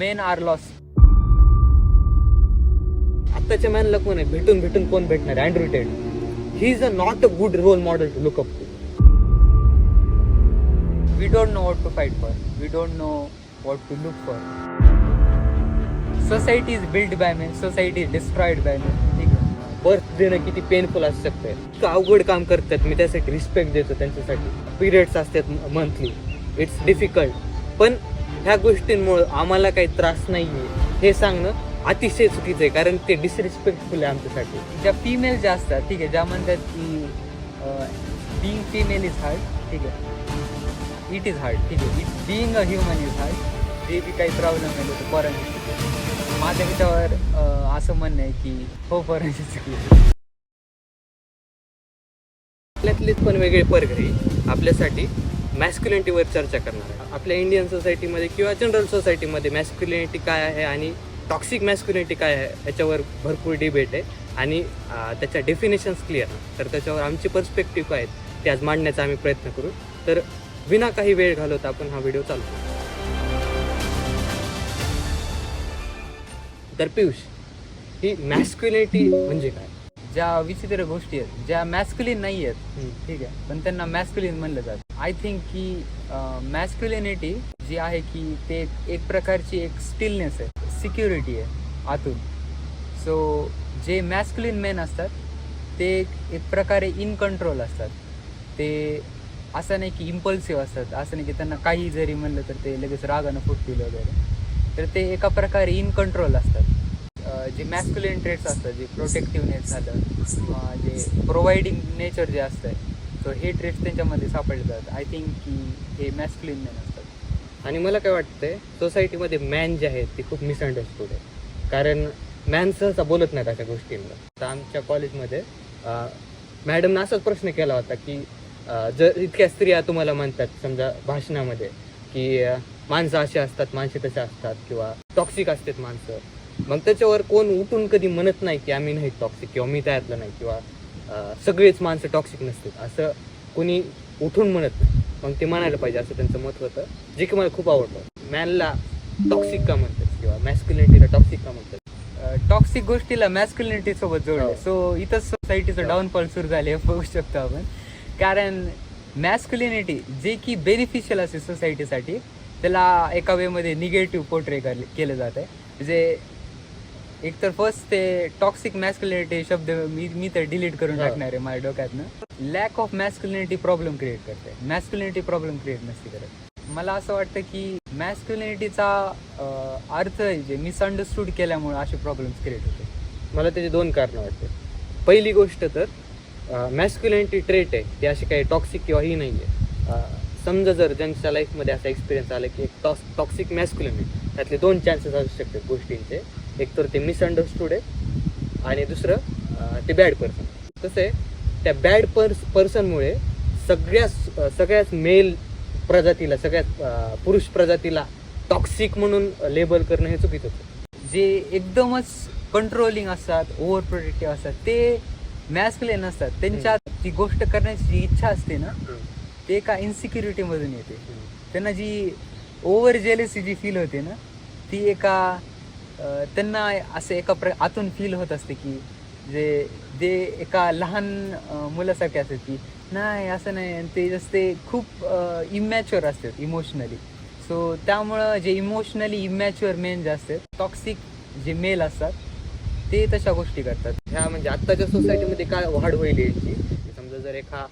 Men are loss. आत्ताच्या मॅनला कोण आहे, भेटून कोण भेटणार? Andrew Tate. He is not a good role model to look up to. We don't know what to fight for. We don't know what to look for. Society is built by men. Society is destroyed by men. ठीक आहे. Birth देणं किती painful असू शकतंय. इतकं अवघड काम करतात, मी त्यासाठी रिस्पेक्ट देतो त्यांच्यासाठी. पिरियड्स असतात मंथली, इट्स डिफिकल्ट. पण ह्या गोष्टींमुळे आम्हाला काही त्रास नाही आहे हे सांगणं अतिशय चुकीचं आहे, कारण ते डिसरिस्पेक्टफुल आहे आमच्यासाठी. ज्या फिमेल ज्या असतात, ठीक आहे, ज्या म्हणतात की बिईंग फिमेल इज हार्ड, ठीक आहे, इट इज हार्ड, ठीक आहे, being a human is hard. ते बी काही प्रॉब्लेम नाही होतं पोरांची. माझ्या विचारावर असं म्हणणं आहे की हो, पोरांची चुकी. आपल्यातलेच पण वेगळे परघरी आपल्यासाठी मॅस्क्युलिनिटीवर चर्चा करणार आहे. आपल्या इंडियन सोसायटीमध्ये किंवा जनरल सोसायटीमध्ये मॅस्क्युलिनिटी काय आहे आणि टॉक्सिक मॅस्क्युलिनिटी काय आहे याच्यावर भरपूर डिबेट आहे आणि त्याच्या डेफिनेशन्स क्लिअर. तर त्याच्यावर आमचे पर्स्पेक्टिव्ह काय आहेत ते आज मांडण्याचा आम्ही प्रयत्न करू. तर विना काही वेळ घालवता आपण हा व्हिडिओ चालू करू. तर पियुष, ही मॅस्क्युलिनिटी म्हणजे काय? ज्या विचित्र गोष्टी आहेत ज्या मॅस्क्युलिन नाही आहेत, ठीक आहे, पण त्यांना मॅस्क्युलिन म्हणलं जातं. आय थिंक की मॅस्क्युलिनिटी जी आहे की ते एक प्रकारची एक स्टिलनेस आहे, सिक्युरिटी आहे आतून. सो जे मॅस्क्युलिन मेन असतात ते एक प्रकारे इन कंट्रोल असतात. ते असं नाही की इम्पल्सिव्ह असतात, असं नाही की त्यांना काही जरी म्हणलं तर ते लगेच रागानं फुटतील वगैरे. तर ते एका प्रकारे इन कंट्रोल असतात. जे मॅस्क्युलिन ट्रेट्स असतात, जे प्रोटेक्टिव्हनेस झालं, जे प्रोव्हाइडिंग नेचर जे असतं, सो हे ट्रेट्स त्यांच्यामध्ये सापडतात. आय थिंक की हे मॅस्क्युलिन मेन असतात. आणि मला काय वाटतंय, सोसायटीमध्ये मॅन जे आहेत ते खूप मिसअंडरस्टूड आहे, कारण मॅन सहसा बोलत नाहीत अशा गोष्टींवर. तर आमच्या कॉलेजमध्ये मॅडमनं असाच प्रश्न केला होता की जर इतक्या स्त्रिया तुम्हाला म्हणतात समजा भाषणामध्ये की माणसं अशी असतात, माणसे तसे असतात किंवा टॉक्सिक असतात माणसं, मग त्याच्यावर कोण उठून कधी म्हणत नाही की आम्ही नाही टॉक्सिक किंवा मी त्यातलं नाही किंवा सगळेच माणसं टॉक्सिक नसतात असं कोणी उठून म्हणत नाही. मग ते म्हणायला पाहिजे असं त्यांचं मत होतं, जे की मला खूप आवडतं. मॅनला टॉक्सिक का म्हणतात किंवा मॅस्क्युलिनिटीला टॉक्सिक का म्हणतात? टॉक्सिक गोष्टीला मॅस्क्युलिनिटी सोबत जोडले. सो इथंच सोसायटीचं डाऊनफॉल सुरू झाले बघू शकतो आपण. कारण मॅस्क्युलिनिटी जे की बेनिफिशियल असते सोसायटीसाठी, त्याला एका वेमध्ये निगेटिव्ह पोर्ट्रे केलं जात आहे. म्हणजे एकतर फर्स्ट ते टॉक्सिक मॅस्क्युलिनिटी शब्द मी तर डिलीट करून टाकणार आहे माझ्या डोक्यातनं. लॅक ऑफ मॅस्क्युलिनिटी प्रॉब्लेम क्रिएट करते, मॅस्क्युलिनिटी प्रॉब्लेम क्रिएट नसते करत. मला असं वाटतं की मॅस्क्युलिनिटीचा अर्थ जे मिसअंडरस्टूड केल्यामुळे असे प्रॉब्लेम्स क्रिएट होते. मला त्याची दोन कारणं वाटते. पहिली गोष्ट तर मॅस्क्युलिनिटी ट्रेट आहे ती अशी काही टॉक्सिक किंवा ही नाही आहे. समजा जर ज्यांच्या लाईफमध्ये असा एक्सपिरियन्स आला की एक टॉक्सिक मॅस्क्युलिनिटी, त्यातले दोन चान्सेस असू शकतात गोष्टींचे. एक तर ते मिसअंडरस्टूड आहे आणि दुसरं ते बॅड पर्सन. कसं आहे, त्या बॅड पर्सनमुळे सगळ्याच मेल प्रजातीला, सगळ्यात पुरुष प्रजातीला टॉक्सिक म्हणून लेबल करणं हे चुकीचं होतं. जे एकदमच कंट्रोलिंग असतात, ओव्हर प्रोटेक्टिव्ह असतात, ते मॅस्क्युलिन असतात. त्यांच्यात जी गोष्ट करण्याची जी इच्छा असते ना, ते एका इन्सिक्युरिटीमधून येते. त्यांना जी ओव्हर जेलसी जी फील होते ना, ती त्यांना असं एका आतून फील होत असते की जे एका लहान मुलासारखे असतात की नाही असं नाही. आणि ते खूप इमॅच्युअर असतात इमोशनली. सो त्यामुळं जे इमोशनली इमॅच्युअर मेन जे असतात, टॉक्सिक जे मेल असतात, ते तशा गोष्टी करतात. ह्या म्हणजे आत्ताच्या सोसायटीमध्ये काय वाढ होईल याची, समजा जर एका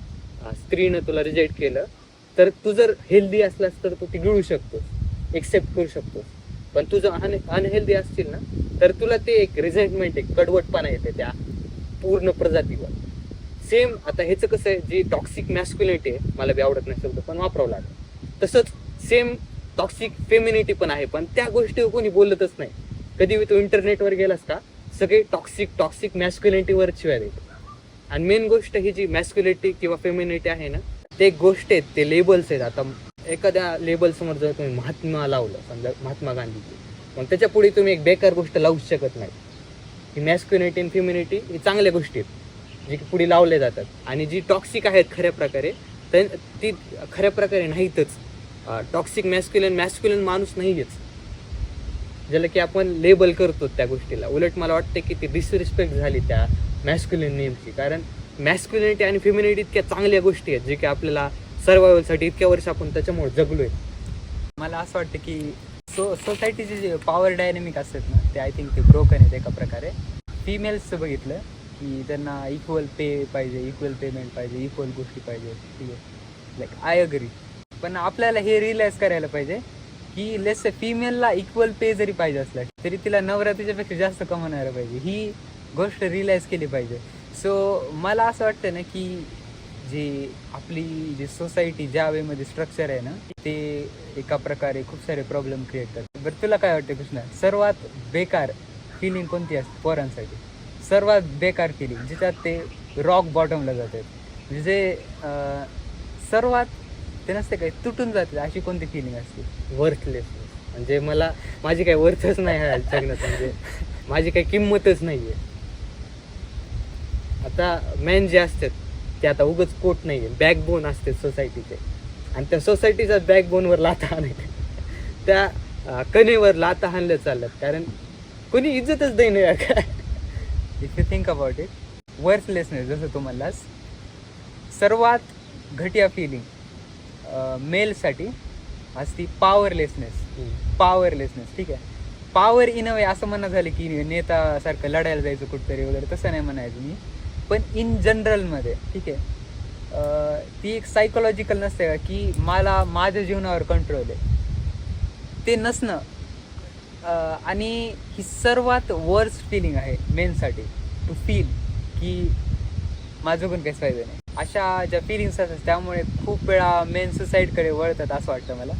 स्त्रीनं तुला रिजेक्ट केलं तर तू जर हेल्दी असलास तर तू ती गिळू शकतोस, एक्सेप्ट करू शकतोस. पण तू जर अनहेल्दी असतील ना तर तुला ते एक रिझेंटमेंट, एक कडवटपणा येते त्या पूर्ण प्रजातीवर. सेम आता ह्याचं कसं आहे, जी टॉक्सिक मॅस्क्युलिनिटी आहे, मला बी आवडत नाही शब्द पण वापरावं लागेल, तसंच सेम टॉक्सिक फेमिनिटी पण आहे. पण त्या गोष्टीवर कोणी बोलतच नाही. कधी तू इंटरनेटवर गेलास का, सगळे टॉक्सिक मॅस्क्युलिनिटीवर शिवाय देतो. आणि मेन गोष्ट ही जी मॅस्क्युलिनिटी किंवा फेमिनिटी आहे ना, ते एक गोष्ट आहेत, ते लेबल्स आहेत. आता एखाद्या लेबल समोर जर तुम्ही महात्मा लावलं, समजा महात्मा गांधीजी, मग त्याच्या पुढे तुम्ही एक बेकार गोष्ट लावूच शकत नाही. ही मॅस्क्युलिनिटी आणि फेमिनिटी ही चांगल्या गोष्टी आहेत, जी की पुढे लावल्या जातात. आणि जी टॉक्सिक आहेत खऱ्या प्रकारे, तर ती खऱ्या प्रकारे नाहीतच. टॉक्सिक मॅस्क्युलिन माणूस नाहीच. ज्याला की आपण लेबल करतो त्या गोष्टीला. उलट मला वाटतं की ती डिसरिस्पेक्ट झाली त्या मॅस्क्युलिन नेमची. कारण मॅस्क्युलिनिटी आणि फेमिनिटी इतक्या चांगल्या गोष्टी आहेत जे की आपल्याला सर्वायवलसाठी इतक्या वर्ष आपण त्याच्यामुळे जगलोय. मला असं वाटतं की सोसायटीचे जे पॉवर डायनेमिक असतात ना ते आय थिंक ते ब्रोकन आहेत एका प्रकारे. फिमेल्सचं बघितलं की त्यांना इक्वल पे पाहिजे, इक्वल पेमेंट पाहिजे, इक्वल गोष्टी पाहिजे, ठीक आहे, लाईक आय अग्री. पण आपल्याला हे रिअलाईज करायला पाहिजे की लेस फिमेलला इक्वल पे जरी पाहिजे असला तरी तिला नवरा तिच्यापेक्षा जास्त कमवणायला पाहिजे, ही गोष्ट रिअलाईज केली पाहिजे. सो मला असं वाटतं ना की जी आपली जी सोसायटी ज्या वेमध्ये स्ट्रक्चर आहे ना ते एका प्रकारे खूप सारे प्रॉब्लेम क्रिएट करते. बरं तुला काय वाटतं कृष्णा, सर्वात बेकार फिलिंग कोणती असते पोरांसाठी? सर्वात बेकार फिलिंग ज्याच्यात ते रॉक बॉटमला जातात, म्हणजे जे सर्वात ते नसते काही तुटून जाते, अशी कोणती फिलिंग असते? वर्थलेसनेस. म्हणजे मला माझी काही वर्थच नाही ह्या जगण्यात, म्हणजे माझी काही किंमतच नाही आहे. आता मेन जे असतात ते आता उगच कोट नाही आहे, बॅकबोन असते सोसायटीचे. आणि त्या सोसायटीच्या बॅकबोनवर लाथा हाणायच्या, त्या कणेवर लाथा हाणल्या चालल्यात. कारण कोणी इज्जतच देई नाही काय. If you think about it, worthlessness जसं तू म्हणलास, सर्वात घटिया फिलिंग मेलसाठी असती पॉवरलेसनेस. ठीक आहे, पॉवर इन अ वे असं म्हणणं झालं की नेतासारखं लढायला जायचं कुठतरी वगैरे, तसं नाही म्हणायचं मी. पण इन जनरलमध्ये ठीक आहे, ती एक सायकोलॉजिकल नसते का की मला माझ्या जीवनावर कंट्रोल आहे, ते नसणं. आणि ही सर्वात वर्स्ट फिलिंग आहे मेनसाठी, टू फील की माझं पण काहीच फायदा नाही. अशा ज्या फिलिंग्स असतात त्यामुळे खूप वेळा मेन सुसाईडकडे वळतात असं वाटतं मला.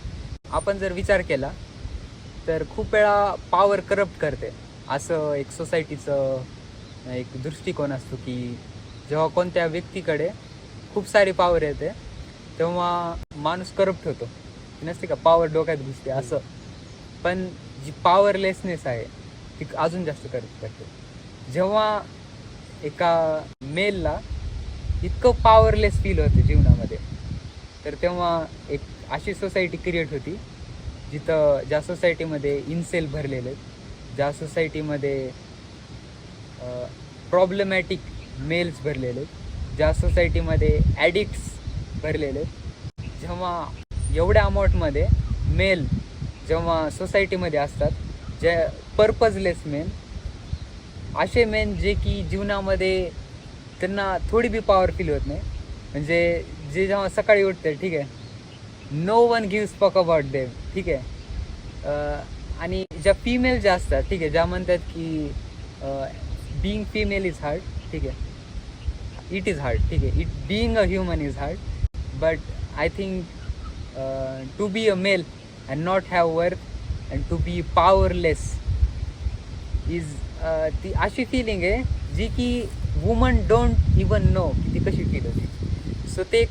आपण जर विचार केला तर खूप वेळा पॉवर करप्ट करते, असं एक सोसायटीचं एक दृष्टिकोन असतो की जेव्हा कोणत्या व्यक्तीकडे खूप सारी पॉवर येते तेव्हा माणूस करप्ट होतो, नसते का पॉवर डोक्यात घुसते असं. पण जी पॉवरलेसनेस आहे ती अजून जास्त करप्ट करते. जेव्हा एका मेलला इतकं पॉवरलेस फील होते जीवनामध्ये, तर तेव्हा एक अशी सोसायटी क्रिएट होती ज्या सोसायटीमध्ये इन्सेल भरलेले आहेत, ज्या सोसायटीमध्ये प्रॉब्लेमॅटिक मेल्स भरलेले आहेत, ज्या सोसायटीमध्ये ॲडिक्ट्स भरलेले आहेत. जेव्हा एवढ्या अमाऊंटमध्ये मेल जेव्हा सोसायटीमध्ये असतात, जे पर्पजलेस मेन, असे मेन जे की जीवनामध्ये त्यांना थोडी बी पॉवर फील होत नाही, म्हणजे जे जेव्हा सकाळी उठते ठीक आहे, नो वन गिव्स फक अबाउट देम, ठीक आहे. आणि ज्या फिमेल ज्या असतात ठीक आहे, ज्या म्हणतात की बीइंग फिमेल इज हार्ड, ठीक आहे, इट इज हार्ड, ठीक आहे, being a human is hard, but I think to be a male and not have worth and to be powerless is ती अशी फिलिंग आहे जी की वुमन डोंट इवन नो की ती कशी फील होती. सो ते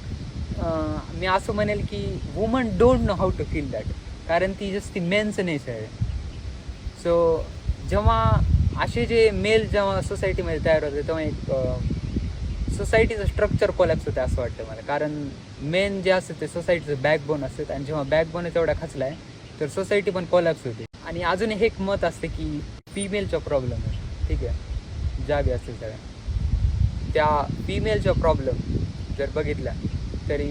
मी असं म्हणेल की woman don't know how to feel that, कारण ती जस्ट ती मेनचं नेचर आहे. सो जेव्हा असे जे मेल जेव्हा सोसायटीमध्ये तयार होते तेव्हा एक सोसायटीचं स्ट्रक्चर कोलॅप्स होतं असं वाटतं मला. कारण मेन जे असतं ते सोसायटीचं बॅकबोन असतं, आणि जेव्हा बॅकबोनच एवढा खचला आहे तर सोसायटी पण कोलॅप्स होते. आणि अजून एक मत असते की फिमेलचा प्रॉब्लेम आहे, ठीक आहे, ज्या बी असतील सगळ्या त्या फिमेलचा प्रॉब्लेम जर बघितला तरी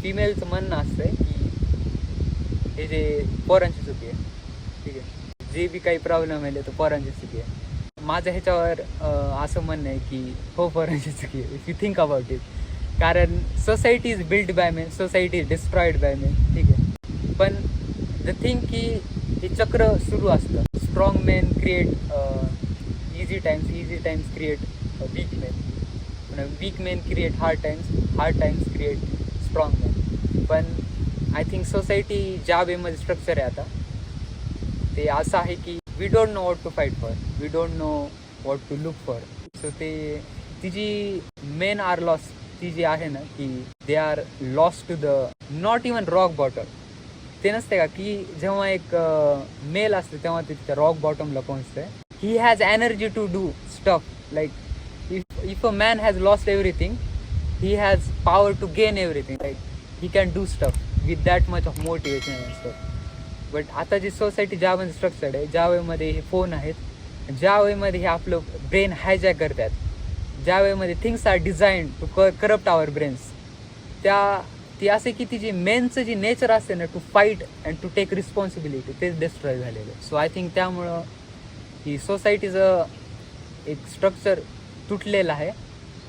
फिमेलचं म्हणणं असतं की हे जे पोरांची चुकी आहे, ठीक आहे, जे बी काही प्रॉब्लेम आले तर पोरांची चुकी आहे. माझं ह्याच्यावर असं म्हणणं आहे की हो, पोरांची चुकी आहे, if you think about it. कारण society is build by men, society is destroyed by men, ठीक आहे. पण द थिंग की हे चक्र सुरू असतं. Strong men create easy times create weak men, weak men create hard times create strong men. पण आय थिंक सोसायटी ज्या वेमध्ये स्ट्रक्चर आहे आता ते असं आहे की we don't know what to fight for, we don't know what to look for. So ती जी मेन आर लॉस ती जी आहे ना की they are lost to the not even rock bottom. ते नसते का की जेव्हा एक मेल असते तेव्हा ते त्या रॉक बॉटमला पोहोचते. He has energy to do stuff, like if a man has lost everything, he has power to gain everything, like he can do stuff with that much of motivation and stuff. But आता जी society ज्या वेळेमध्ये structured आहे, ज्या वेळेमध्ये हे phone आहेत, ज्या वेळेमध्ये हे आपलं ब्रेन हायजॅक करतात, ज्या वेळेमध्ये things are design to corrupt our brains, ती असे की ती जी मेनचं जी नेचर असते ना, to fight and to take responsibility, तेच डिस्ट्रॉय झालेलं आहे. सो आय थिंक त्यामुळं ही सोसायटीचं एक स्ट्रक्चर तुटलेलं आहे.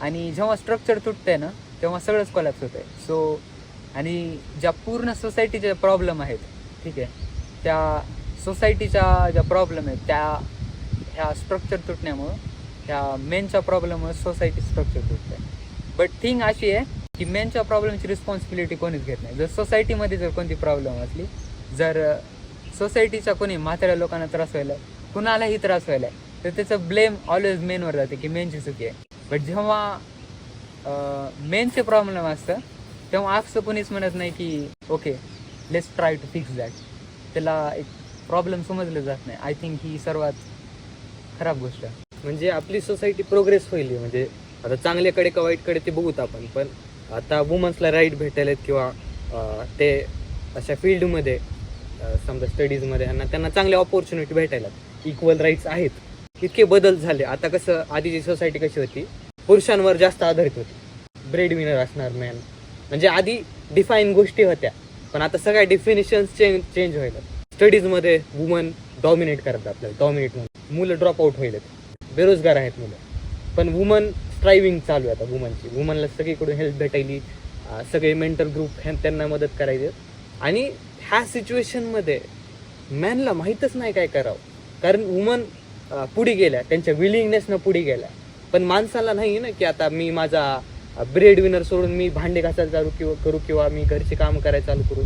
आणि जेव्हा स्ट्रक्चर तुटतंय ना, तेव्हा सगळंच कोलॅप्स होतं आहे. सो आणि ज्या पूर्ण सोसायटीचे प्रॉब्लेम आहेत, ठीक आहे, त्या सोसायटीच्या ज्या प्रॉब्लेम आहेत त्या ह्या स्ट्रक्चर तुटण्यामुळं, ह्या मेनच्या प्रॉब्लेममुळे सोसायटी स्ट्रक्चर तुटतं आहे. बट थिंग अशी आहे की मेनच्या प्रॉब्लेमची रिस्पॉन्सिबिलिटी कोणीच घेत नाही. जर सोसायटीमध्ये जर कोणती प्रॉब्लेम असली, जर सोसायटीच्या कोणी म्हाताऱ्या लोकांना त्रास व्हायला, कुणालाही त्रास व्हायला, तर त्याचं ब्लेम ऑलवेज मेनवर जाते की मेनची चुकी आहे. बट जेव्हा मेनचे प्रॉब्लेम असतं तेव्हा असं कोणीच म्हणत नाही की okay let's try to fix that. त्याला एक प्रॉब्लेम समजलं जात नाही. आय थिंक ही सर्वात खराब गोष्ट आहे. म्हणजे आपली सोसायटी प्रोग्रेस होईल, म्हणजे आता चांगल्याकडे का वाईटकडे ते बघूत आपण, पण आता वुमन्सला राईट भेटायलेत किंवा ते अशा फील्डमध्ये समजा स्टडीजमध्ये त्यांना चांगल्या ऑपॉर्च्युनिटी भेटायला, इक्वल राईट्स आहेत. इतके बदल झाले. आता कसं आधीची सोसायटी कशी होती, पुरुषांवर जास्त आधारित होती, ब्रेड विनर असणार मॅन, म्हणजे आधी डिफाईन गोष्टी होत्या, पण आता सगळ्या डिफिनेशन्स चेंज व्हायला. स्टडीजमध्ये वुमन डॉमिनेट करतात आपल्याला, डॉमिनेट म्हणून मुलं ड्रॉप आउट व्हायला, बेरोजगार आहेत मुलं, पण वुमन स्ट्रायव्हिंग चालू आहे आता वुमनची. वुमनला सगळीकडून हेल्प भेटायली, सगळे मेंटल ग्रुप त्यांना मदत करायचे. आणि ह्या सिच्युएशनमध्ये मॅनला माहीतच नाही काय करावं, कारण वुमन पुढे गेल्या, त्यांच्या विलिंगनेसनं पुढे गेल्या. पण माणसाला नाही ना की आता मी माझा ब्रेड विनर सोडून मी भांडे घासायला चालू करू किंवा मी घरची कामं करायला चालू करू.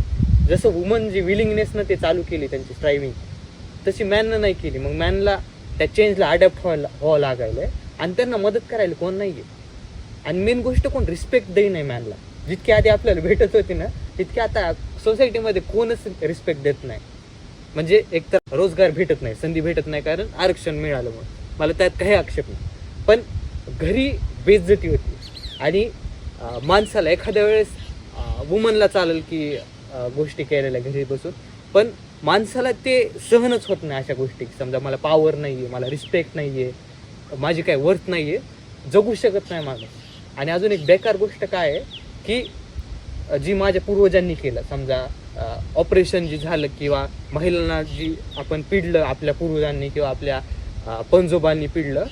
जसं वुमन जी विलिंगनेसनं ते चालू केली त्यांची स्ट्रायव्हिंग, तशी मॅननं नाही केली. मग मॅनला त्या चेंजला अडॅप्ट व्हावं लागायला, आणि त्यांना मदत करायला कोण नाही आहे. आणि मेन गोष्ट कोण रिस्पेक्ट देई नाही मॅनला. जितकी आधी आपल्याला भेटत होती ना, तितकी आता सोसायटीमध्ये कोणच रिस्पेक्ट देत नाही. म्हणजे एकतर रोजगार भेटत नाही, संधी भेटत नाही, कारण आरक्षण मिळालं म्हणून, मला त्यात काही आक्षेप नाही. पण घरी बेइज्जती होती. आणि माणसाला एखाद्या वेळेस वुमनला चालेल की गोष्टी केलेल्या घरी बसून, पण माणसाला ते सहनच होत नाही अशा गोष्टी. समजा मला पॉवर नाही आहे, मला रिस्पेक्ट नाही आहे, माझी काय वर्थ नाही आहे, जगू शकत नाही माणूस. आणि अजून एक बेकार गोष्ट काय आहे की जी माझ्या पूर्वजांनी केलं, समजा ऑपरेशन जी झालं किंवा महिलांना जी आपण पिडलं आपल्या पूर्वजांनी किंवा आपल्या पंजोबांनी पिडलं,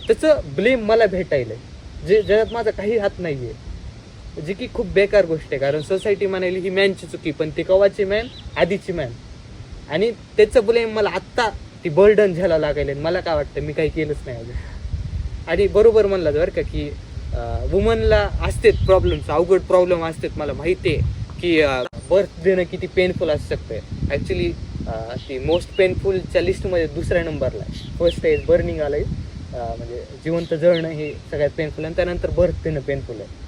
त्याचं ब्लेम मला भेटायलं, जे ज्यात माझा काही हात नाही आहे, जी की खूप बेकार गोष्ट आहे. कारण सोसायटी म्हणाली ही मॅनची चुकी, पण ती कवाची मॅन, आधीची मॅन, आणि त्याचं ब्लेम मला आत्ता ती बर्डन झेला लागायला. मला काय वाटतं, मी काही केलंच नाही अजून. आणि बरोबर म्हणलं बरं का की वुमनला असतेच प्रॉब्लेम्स, अवघड प्रॉब्लेम असतात. मला माहिती आहे की बर्थ देणं किती पेनफुल असू शकतं. ॲक्च्युली ती मोस्ट पेनफुलच्या लिस्टमध्ये दुसऱ्या नंबरला आहे. फर्स्ट आहे बर्निंग आलं आहे, म्हणजे जिवंत जळणं हे सगळ्यात पेनफुल, आणि त्यानंतर बर्थ देणं पेनफुल आहे.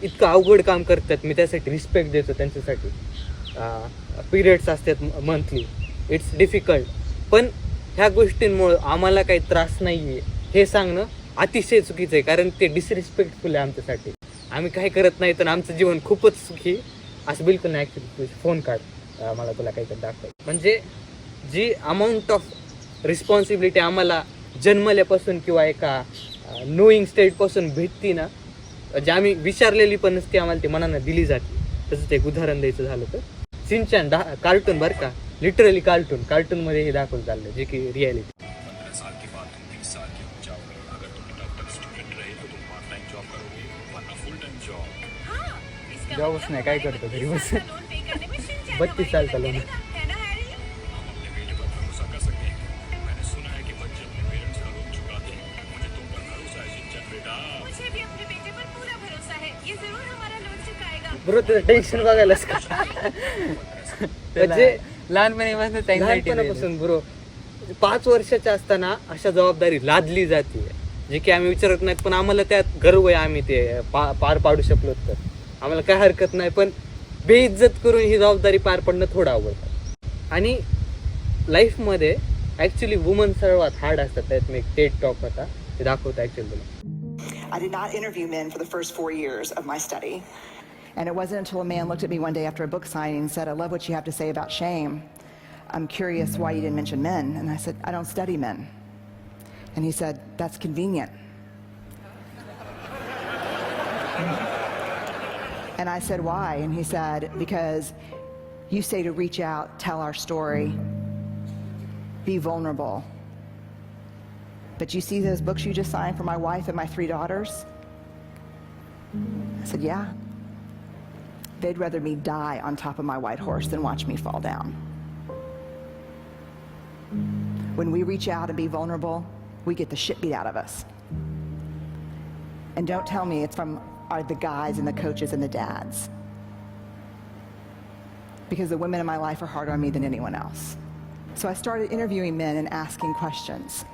इतकं अवघड काम करतात, मी त्यासाठी रिस्पेक्ट देतो त्यांच्यासाठी. पिरियड्स असतात मंथली, इट्स डिफिकल्ट, पण ह्या गोष्टींमुळं आम्हाला काही त्रास नाही आहे हे सांगणं अतिशय चुकीचं आहे. कारण ते डिसरिस्पेक्टफुल आहे आमच्यासाठी. आम्ही काही करत नाही तर आमचं जीवन खूपच सुखी असं बिलकुल नाही. ॲक्च्युली फोन काढ, मला तुला काहीतरी दाखवायचं. म्हणजे जी अमाऊंट ऑफ रिस्पॉन्सिबिलिटी आम्हाला जन्मल्यापासून किंवा एका नोईंग स्टेटपासून भेटती ना, जे आम्ही विचारलेली पण नसते, आम्हाला ती मनानं दिली जाते. तसंच एक उदाहरण द्यायचं झालं तर सिंचन कार्टून बरं का, लिटरली कार्टूनमध्ये हे दाखवलं चाललं, जे की रियालिटी. जॉबच नाही, काय करतो घरी बस. 32 साल चालू. बरोबर, त्याचं टेन्शन बघायलाच का. म्हणजे लहानपणापासून बरो 5 वर्षाच्या असताना अशा जबाबदारी लादली जाते, जे की आम्ही विचारत नाहीत, पण आम्हाला त्यात गर्व आहे. आम्ही ते पार पाडू शकलो तर आम्हाला काय हरकत नाही, पण बेइज्जत करून ही जबाबदारी पार पडणं थोडं आवडतं. आणि लाईफमध्ये ॲक्च्युली वुमन सर्वात हार्ड असतात. त्यात मी एक टेड टॉक होता, ते दाखवतं ॲक्च्युअली तुला. I did not interview men for the first 4 years of my study. And it wasn't until a man looked at me one day after a book signing and said, "I love what you have to say about shame." I'm curious why you didn't mention men. And I said, I don't study men. And he said, that's convenient. And I said, why? And he said, because you say to reach out, tell our story, be vulnerable. But you see those books you just signed for my wife and my 3 daughters? I said, yeah. They'd rather me die on top of my white horse than watch me fall down. When we reach out and be vulnerable, we get the shit beat out of us. And don't tell me it's from the guys and the coaches and the dads. Because the women in my life are harder on me than anyone else. So I started interviewing men and asking questions.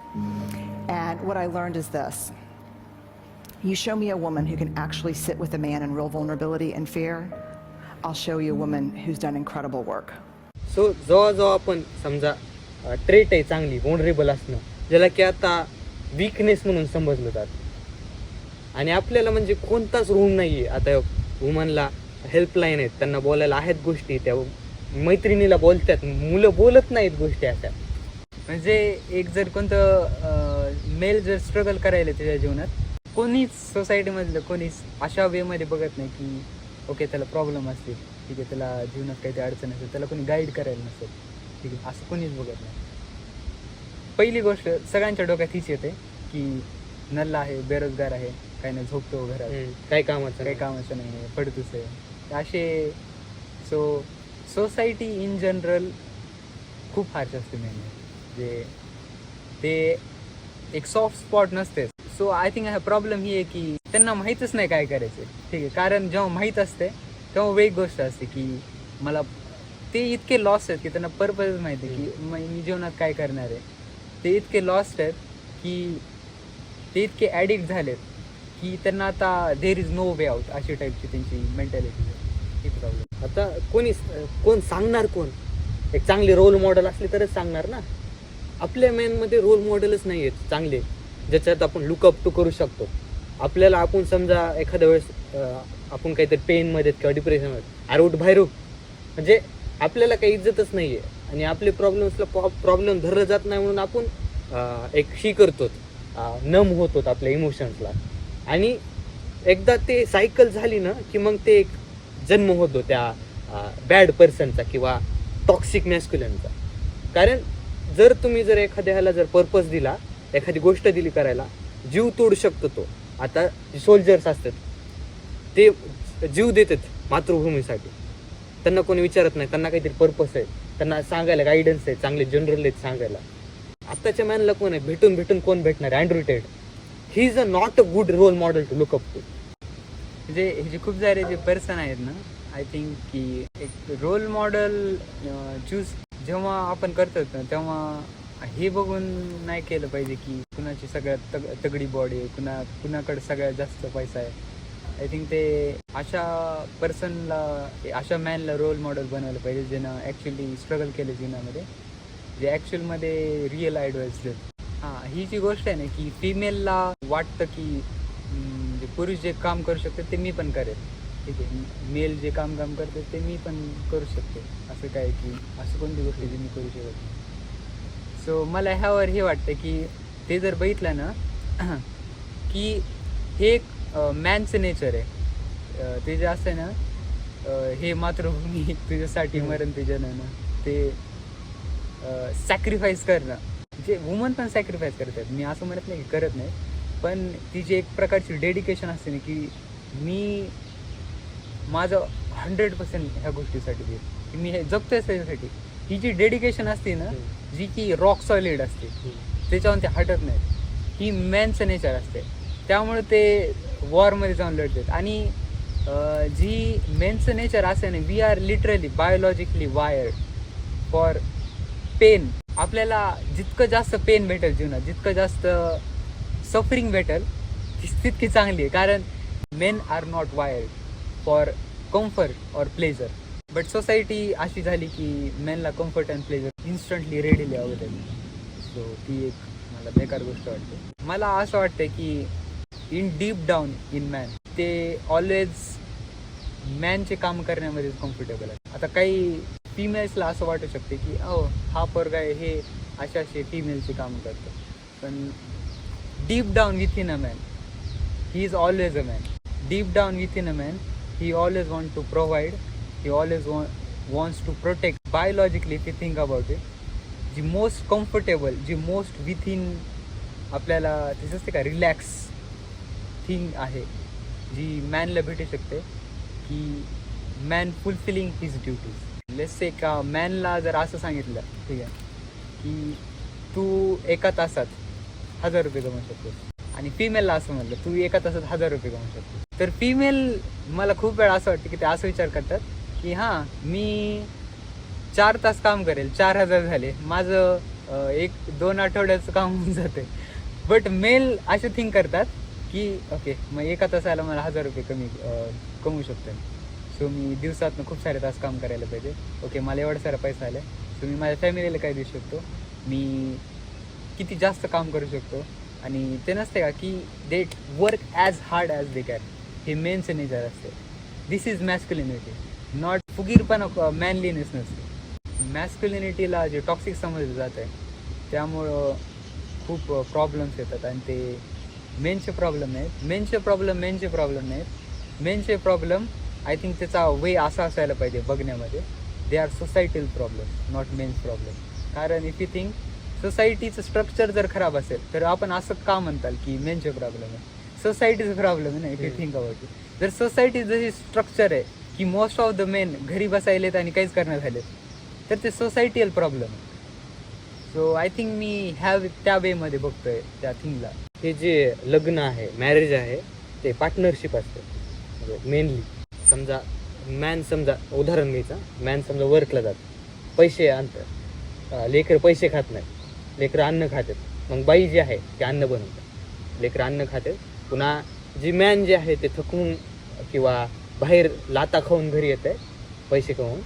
And what I learned is this. You show me a woman who can actually sit with a man in real vulnerability and fear, I'll show you a woman who's done incredible work. So जेव्हा आपण समजा trait आहे चांगली vulnerable असणं, ज्याला की आता weakness म्हणून समजलं जातं, आणि आपल्याला म्हणजे कोणताच रूम नाही आहे. आता वुमनला हेल्पलाईन आहेत, त्यांना बोलायला आहेत गोष्टी, त्या मैत्रिणीला बोलतात, मुलं बोलत नाहीत गोष्टी अशा. म्हणजे एक जर कोणतं मेल जर स्ट्रगल करायला त्याच्या जीवनात, कोणीच सोसायटीमधलं कोणीच अशा वेमध्ये बघत नाही की ओके त्याला प्रॉब्लेम असतील, ठीक आहे, त्याला जीवनात काही अडचण असेल, त्याला कोणी गाईड करायला नसेल, ठीक आहे, असं कोणीच बघत नाही. पहिली गोष्ट सगळ्यांच्या डोक्यात हीच येते की नल्ला आहे, बेरोजगार आहे, काही नाही, झोपतो घरात, काही कामाचं नाही आहे, पडतोच आहे, असे. सो सोसायटी इन जनरल खूप हार्श असते म्हणजे ते एक सॉफ्ट स्पॉट नसते. सो आय थिंक हा प्रॉब्लेम ही आहे की त्यांना माहीतच नाही काय करायचं, ठीक आहे. कारण जेव्हा माहीत असते तेव्हा वेग गोष्ट असते की मला ते इतके लॉस्ट आहेत की त्यांना पर्पजच माहिती आहे की मी जीवनात काय करणार आहे. ते इतके लॉस्ट आहेत की ते इतके ॲडिक्ट झालेत की त्यांना आता there is no way out, अशी टाईपची त्यांची मेंटॅलिटी आहे. ही प्रॉब्लेम. आता कोण सांगणार, कोण एक चांगले रोल मॉडेल असले तरच सांगणार ना. आपल्या मेनमध्ये रोल मॉडेलच नाही आहेत चांगले, ज्याच्यात आपण लुकअप टू करू शकतो. आपल्याला आपण समजा एखाद्या वेळेस आपण काहीतरी पेनमध्ये किंवा डिप्रेशनमध्ये आरोट बाहेर, म्हणजे आपल्याला काही इज्जतच नाही आहे, आणि आपले प्रॉब्लेम धरलं जात नाही म्हणून आपण एक शी करतो, नम होतो आपल्या इमोशन्सला. आणि एकदा ते सायकल झाली ना की मग ते एक जन्म होतो त्या बॅड पर्सनचा किंवा टॉक्सिक मॅस्क्युलिनचा. कारण जर तुम्ही जर एखाद्याला जर पर्पज दिला, एखादी गोष्ट दिली करायला, जीव तोडू शकतो तो. आता सोल्जर्स असतात ते जीव देतात मातृभूमीसाठी, त्यांना कोणी विचारत नाही, त्यांना काहीतरी पर्पज आहे, त्यांना सांगायला गायडन्स आहे, चांगले जनरल आहेत सांगायला. आत्ताच्या मॅनला कोण आहे, भेटून कोण भेटणार. Andrew Tate, he is not a good role model to look up to. म्हणजे हे जे खूप सारे जे पर्सन आहेत ना, आय थिंक की एक रोल मॉडेल चूज जेव्हा आपण करतो ना तेव्हा हे बघून नाही केलं पाहिजे की कुणाची सगळ्यात तगडी बॉडी आहे, कुणाकडे सगळ्यात जास्त पैसा आहे. आय थिंक ते अशा पर्सनला, अशा मॅनला रोल मॉडेल बनवलं पाहिजे ज्यानं ॲक्च्युली स्ट्रगल केलं जीवनामध्ये, जे ॲक्च्युअलमध्ये रिअल ॲडवाईस देत. हां, ही जी गोष्ट आहे ना की फिमेलला वाटतं की जे पुरुष जे काम करू शकते ते मी पण करेल, ठीक आहे, मेल जे काम करते ते मी पण करू शकते, असं काय की असं कोणती गोष्ट जी मी करू शकत नाही. सो मला ह्यावर हे वाटतं की ते जर बघितलं ना की हे एक मॅनचं नेचर आहे, ते जे असतं ना, हे मातृभूमी तुझ्यासाठी मरण तुझ्यानं ना, ते सॅक्रिफाईस करणं, जे वुमन पण सॅक्रिफाईस करतात, मी असं म्हणत नाही की करत नाही, पण ती जी एक प्रकारची डेडिकेशन असते ना की मी माझं 100% ह्या गोष्टीसाठी देत, की मी हे जगतोय त्याच्यासाठी. ही जी डेडिकेशन असते ना, जी की रॉक सॉलिड असते, त्याच्यावर ते हटत नाही, ही मॅनचं नेचर असते. त्यामुळे ते वॉरमध्ये जाऊन लढतात. आणि जी मेनचं नेचर असते ना, we are literally biologically wired for pain. आपल्याला जितकं जास्त पेन भेटेल जीवनात, जितकं जास्त सफरिंग भेटेल, तितकी चांगली आहे. कारण men are not wired for comfort और प्लेजर. बट सोसायटी अशी झाली की मेनला comfort and pleasure instantly readily available. So ती एक मला बेकार गोष्ट वाटते. मला असं वाटतं की in deep down in man ते ऑलवेज मॅनचे काम करण्यामध्ये कम्फर्टेबल आहे. आता काही फिमेल्सला असं वाटू शकते की हा पोरगा आहे हे असे फिमेलचे काम करतं, पण deep down within a man he is always a man. Deep down within a man he always want to provide, he always wants to protect. Biologically if you think about it, जी most comfortable, जी most within आपल्याला तेच असते का relax thing आहे जी मॅनला भेटू शकते, की man fulfilling his duties. Let's say का मॅनला जर असं सांगितलं, ठीक आहे, की तू एका तासात 1000 रुपये कमवू शकतोस, आणि फिमेलला असं म्हटलं तू एका तासात 1000 रुपये कमवू शकतो, तर फिमेल मला खूप वेळा असं वाटतं की ते असं विचार करतात की हां मी 4 तास काम करेल, 4000 झाले, माझं 1-2 आठवड्याचं काम होऊन जाते. बट मेल असे थिंक करतात की ओके मग एका तासाला मला 1000 रुपये कमवू शकतो, सो मी दिवसातनं खूप सारे तास काम करायला पाहिजे. ओके मला एवढा सारा पैसा आला, सो मी माझ्या फॅमिलीला काय देऊ शकतो, मी किती जास्त काम करू शकतो. आणि ते नसते का की they work as hard as they can. हे मेनचं नेचर असते. दिस इज मॅस्क्युलिनिटी, नॉट फुगीरपणा, मॅनलीनेस नसते. मॅस्क्युलिनिटीला जे टॉक्सिक समजलं जात आहे त्यामुळं खूप प्रॉब्लेम्स येतात, आणि ते मेनचे प्रॉब्लेम नाहीत. मेनचे प्रॉब्लेम आय थिंक त्याचा वे असा असायला पाहिजे बघण्यामध्ये, दे आर सोसायटील प्रॉब्लेम नॉट मेन्स प्रॉब्लेम. कारण इफ यू थिंक सोसायटीचं स्ट्रक्चर जर खराब असेल तर आपण असं का म्हणताल की मेनचे प्रॉब्लेम आहे? सोसायटीचं प्रॉब्लेम आहे ना, if you think about it. जर सोसायटी जशी स्ट्रक्चर आहे की मोस्ट ऑफ द मेन घरी बसायलेत आणि काहीच करण्यात झालेत, तर ते सोसायटीयल प्रॉब्लेम आहे. सो आय थिंक मी त्या वेमध्ये बघतोय त्या थिंगला. हे जे लग्न आहे, मॅरेज आहे, ते पार्टनरशिप असते. म्हणजे मेनली समजा समजा उदाहरण घ्यायचं, मॅन समजा वर्कला जातं, पैसे आणतं, लेकरं पैसे खात नाही, लेकरं अन्न खातात, मग बाई जी आहे ते अन्न बनवतात, लेकरं अन्न खातात. पुन्हा जी मॅन जे आहे ते थकून किंवा बाहेर लाता खाऊन घरी येत आहे पैसे कमवून,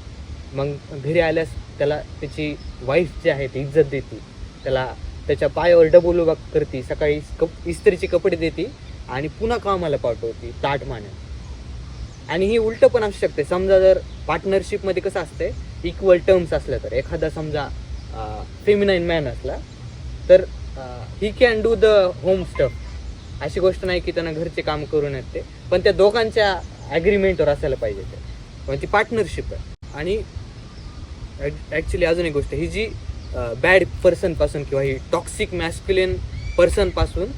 मग घरी आल्यास त्याला त्याची वाईफ जी आहे ती इज्जत देते, त्याला त्याच्या पायावर डबल उभा करते, सकाळी इस्त्रीचे कपडे देते आणि पुन्हा कामाला पाठवते ताट माने. आणि ही उलटं पण असू शकते. समजा जर पार्टनरशिपमध्ये कसं असते, इक्वल टर्म्स असल्या, तर एखादा समजा फेमिनाईन मॅन असला तर he can do the home stuff. अशी गोष्ट नाही की त्यांना घरचे काम करून येते, पण त्या दोघांच्या ॲग्रीमेंटवर असायला पाहिजे ते, पण ती पार्टनरशिप आहे. आणि ॲक्च्युली अजून एक गोष्ट, ही जी बॅड पर्सनपासून किंवा ही टॉक्सिक मॅस्क्युलिन पर्सनपासून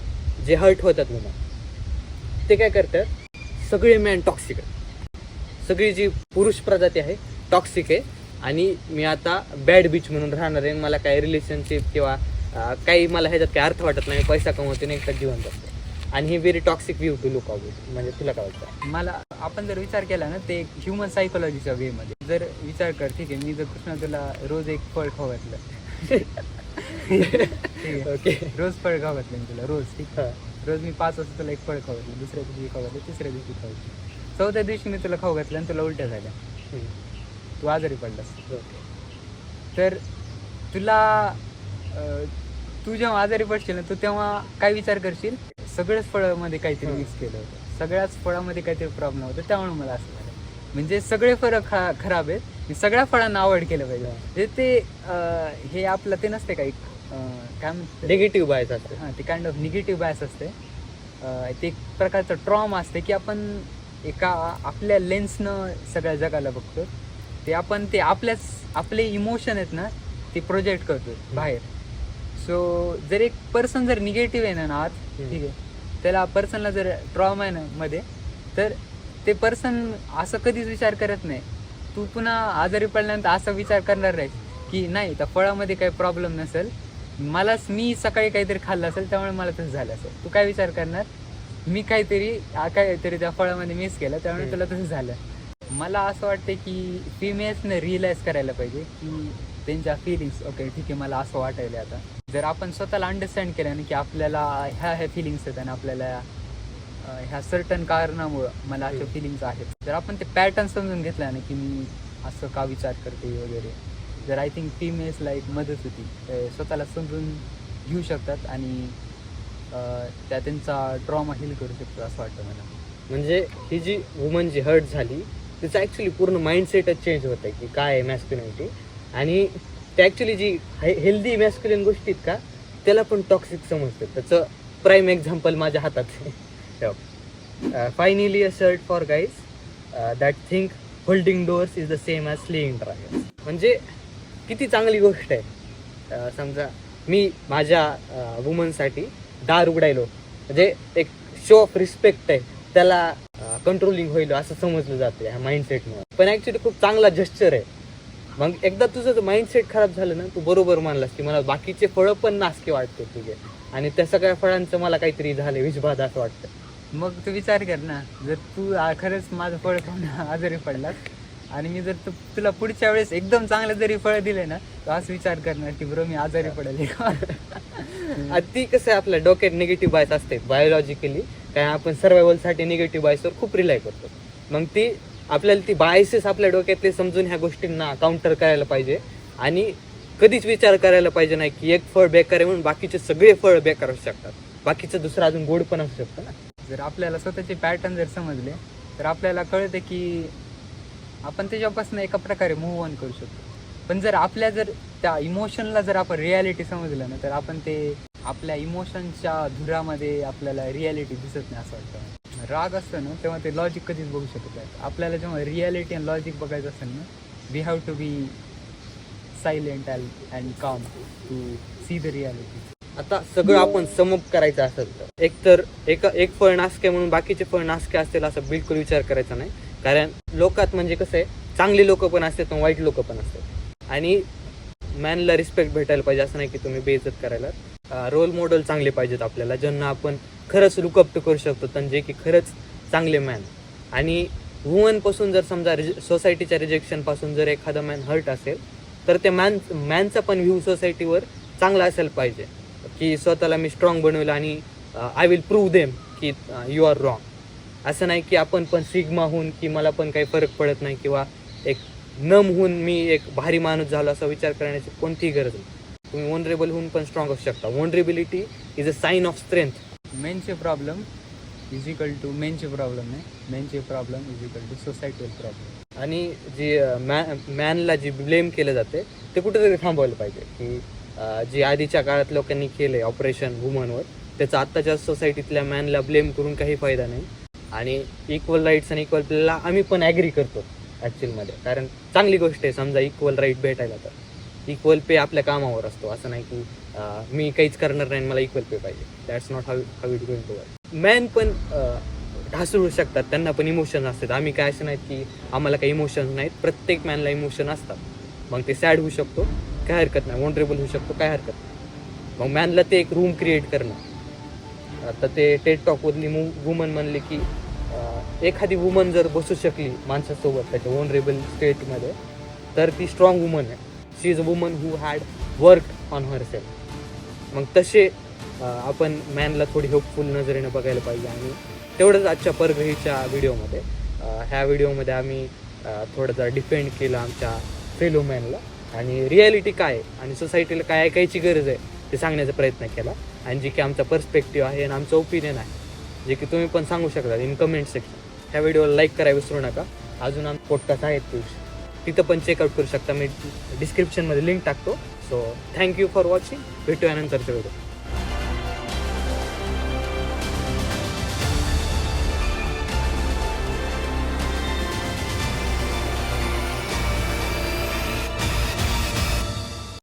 जे हर्ट होतात म्हणा, ते काय करतात, सगळे मॅन टॉक्सिक आहेत, सगळी जी पुरुष प्रजाती आहे टॉक्सिक आहे, आणि मी आता बॅड बीच म्हणून राहणार आहे, मला काही रिलेशनशिप किंवा काही मला ह्याच्यात काही अर्थ वाटत नाही, पैसा कमवते नाही एकदा जीवन जगतो. आणि ही very toxic view to look out. म्हणजे तुला काय वाटतं? मला आपण जर विचार केला ना, ते ह्युमन सायकोलॉजीच्या वेमध्ये जर विचार कर, ठीक आहे, मी जर कृष्णा तुला रोज एक फळ खाऊ घातलं, ठीक आहे, ओके, रोज फळ खाऊ घातलं मी तुला, रोज, ठीक आहे, रोज मी 5 वाजता तुला एक फळ खाऊ घातलं, दुसऱ्या दिवशी खाऊ घातलं, तिसऱ्या दिवशी खाऊ घातलं, 4थ्या दिवशी मी तुला खाऊ घातलं आणि तुला उलट्या झाल्या, तू आजारी पडलास. तर तुला तू जेव्हा आजारी पडशील ना, तू तेव्हा काय विचार करशील, सगळ्याच फळामध्ये काहीतरी मिक्स केलं होतं, सगळ्याच फळामध्ये काहीतरी प्रॉब्लेम होतं, त्यामुळे मला असं झालं. म्हणजे सगळे फळ खराब आहेत, मी सगळ्या फळांना अवॉइड केलं पाहिजे. म्हणजे ते हे आपलं ते नसते का एक काय म्हणते, निगेटिव्ह बायस असते. हां, ते काइंड ऑफ निगेटिव्ह बायस असते. ते एक प्रकारचं ट्रॉमा असते की आपण एका आपल्या लेन्सनं सगळ्या जगाला बघतो, ते आपण ते आपले इमोशन आहेत ना ते प्रोजेक्ट करतो बाहेर. सो जर एक पर्सन जर निगेटिव्ह आहे ना आत, ठीक आहे, त्याला पर्सनला जर ट्रॉमा आहे ना मध्ये, तर ते पर्सन असं कधीच विचार करत नाही, तू पुन्हा आजारी पडल्यानंतर असा विचार करणार नाही की नाही त्या फळामध्ये काही प्रॉब्लेम नसेल, मी सकाळी काहीतरी खाल्लं असेल त्यामुळे मला तसं झालं असेल. तू काय विचार करणार, मी काहीतरी त्या फळामध्ये मिस केलं त्यामुळे तुला तसं झालं. मला असं वाटतं की फिमेल्सने रिअलाईज करायला पाहिजे की त्यांच्या फिलिंग्स, ओके ठीक आहे मला असं वाटायला आता, जर आपण स्वतःला अंडरस्टँड केलं ना की आपल्याला ह्या फिलिंग्स आहेत आणि आपल्याला ह्या सर्टन कारणामुळं मला अशा फिलिंग्स आहेत, जर आपण ते पॅटर्न समजून घेतला ना की मी असं का विचार करते वगैरे, जर आय थिंक फिमेल्सला एक मदत होती, स्वतःला समजून घेऊ शकतात आणि त्यांचा ट्रॉमा हील करू शकतो असं वाटतं मला. म्हणजे ही जी वुमन जी हर्ट झाली तिचं ॲक्च्युली पूर्ण माइंडसेटच चेंज होत आहे की काय आहे मॅस्क्युलिनिटी. आणि ते ॲक्च्युली जी हेल्दी मॅस्क्युलिन गोष्टी आहेत का त्याला पण टॉक्सिक समजतं. त्याचं प्राईम एक्झाम्पल माझ्या हातात आहे. Finally a shirt for guys that think holding doors is the same as slaying dragons. म्हणजे किती चांगली गोष्ट आहे. समजा मी माझ्या वुमनसाठी दार उघडायलो म्हणजे एक शो ऑफ रिस्पेक्ट आहे, त्याला कंट्रोलिंग होईल असं समजलं जातं ह्या माइंडसेटमुळे. पण ॲक्च्युली खूप चांगला जस्चर आहे. मग एकदा तुझं जर माइंडसेट खराब झालं ना, तू बरोबर मानलास की मला बाकीचे फळं पण नासके वाटते तुझे आणि त्या सगळ्या फळांचं मला काहीतरी झालं विषबाधा असं वाटतं. मग तू विचार कर ना, जर तू खरंच माझं फळ खाऊन आजारी पडलास आणि मी जर तुला पुढच्या वेळेस एकदम चांगलं जरी फळ दिले ना, तर असं विचार करणार की ब्रो मी आजारी पडेल का. ती कसं आहे आपल्या डोक्यात निगेटिव्ह बायस असते बायोलॉजिकली, कारण आपण सर्वायवलसाठी निगेटिव्ह बायसवर खूप रिलाय करतो. मग ती आपल्याला ती बायसेस आपल्या डोक्यातले समजून ह्या गोष्टींना काउंटर करायला पाहिजे आणि कधीच विचार करायला पाहिजे नाही की एक फळ बेकार आहे म्हणून बाकीचे सगळे फळ बेकार असू शकतात. बाकीचं दुसरं अजून गोड पण असू शकतं ना. जर आपल्याला स्वतःचे पॅटर्न जर समजले तर आपल्याला कळतं की आपण त्याच्यापासून एका प्रकारे मूव्ह ऑन करू शकतो. पण जर त्या इमोशनला जर आपण रियालिटी समजलं ना, तर आपण ते आपल्या इमोशनच्या धुरामध्ये आपल्याला रियालिटी दिसत नाही असं वाटतं. राग असतं ना तेव्हा ते लॉजिक कधीच बघू शकत नाही. आपल्याला जेव्हा रियालिटी आणि लॉजिक बघायचं असेल ना, we have to be silent and calm to see the reality. आता सगळं आपण समअप करायचं असेल तर एक फळ नासके म्हणून बाकीचे फळ नासके असतील असं बिलकुल विचार करायचा नाही. कारण लोकात म्हणजे कसं आहे, चांगली लोक पण असतात आणि वाईट लोक पण असतात आणि मॅनला रिस्पेक्ट भेटायला पाहिजे. असं नाही की तुम्ही बेइज्जत करायला. रोल मॉडेल चांगले पाहिजेत आपल्याला, ज्यांना आपण खरंच लुकअप टू करू शकतो, म्हणजे की खरंच चांगले मॅन. आणि वुमनपासून जर समजा सोसायटीच्या रिजेक्शनपासून जर एखादा मॅन हर्ट असेल तर त्या मॅनचा पण व्ह्यू सोसायटीवर चांगला असायला पाहिजे की स्वतःला मी स्ट्रॉंग बनवलं आणि आय विल प्रूव्ह देम की यू आर रॉंग. असं नाही की आपण पण सिग्मा होऊन की मला पण काही फरक पडत नाही किंवा एक नम होऊन मी एक भारी माणूस झालो असा विचार करण्याची कोणतीही गरज नाही. तुम्ही वनरेबल होऊन पण स्ट्रॉंग असू शकता. Vulnerability is a sign of strength. मेनचे प्रॉब्लेम इज इक्वल टू मेनचे प्रॉब्लेम नाही, मेनचे प्रॉब्लेम इज इक्वल टू सोसायटील प्रॉब्लेम. आणि जी मॅनला जी ब्लेम केलं जाते ते कुठेतरी थांबवायला पाहिजे की जी आधीच्या काळात लोकांनी केलं ऑपरेशन वुमनवर, त्याचा आत्ताच्या सोसायटीतल्या मॅनला ब्लेम करून काही फायदा नाही. आणि इक्वल राईट्स आणि इक्वल पेला आम्ही पण ॲग्री करतो ॲक्च्युअलमध्ये, कारण चांगली गोष्ट आहे. समजा इक्वल राईट भेटायला तर इक्वल पे आपल्या कामावर असतो. असं नाही की मी काहीच करणार नाही मला इक्वल पे पाहिजे. That's not how it going to work. Man पण ढासळू शकतात, त्यांना पण इमोशन असतात. आम्ही काय असं नाहीत की आम्हाला काही इमोशन्स नाहीत. प्रत्येक मॅनला इमोशन असतात. मग ते सॅड होऊ शकतो, काय हरकत नाही. वनरेबल होऊ शकतो, काय हरकत नाही. मग मॅनला ते एक रूम क्रिएट करणं. आता ते टेड टॉकमधली वुमन म्हणली की एखादी वुमन जर बसू शकली माणसासोबत त्याच्या वनरेबल स्टेटमध्ये तर ती स्ट्रॉंग वुमन आहे. She is a woman who had work on her सेल्फ. मग तसे आपण मॅनला थोडी होपफुल नजरेनं बघायला पाहिजे. आणि तेवढंच आजच्या परग्रहीच्या व्हिडिओमध्ये ह्या व्हिडिओमध्ये आम्ही थोडं जरा डिफेंड केलं आमच्या फेलो मॅनला आणि रिॲलिटी काय आहे आणि सोसायटीला काय ऐकायची गरज आहे ते सांगण्याचा प्रयत्न केला. आणि जे की आमचा पर्स्पेक्टिव्ह आहे आणि आमचं ओपिनियन आहे जे की तुम्ही पण सांगू शकता इन कमेंट सेक्शन. ह्या व्हिडिओला लाईक करायला विसरू नका. अजून आमचे पॉडकास्ट आहेत तिथं पण चेकआउट करू शकता. मी डिस्क्रिप्शनमध्ये लिंक टाकतो. So thank you for watching. भेटूया नंतरच्या व्हिडिओ.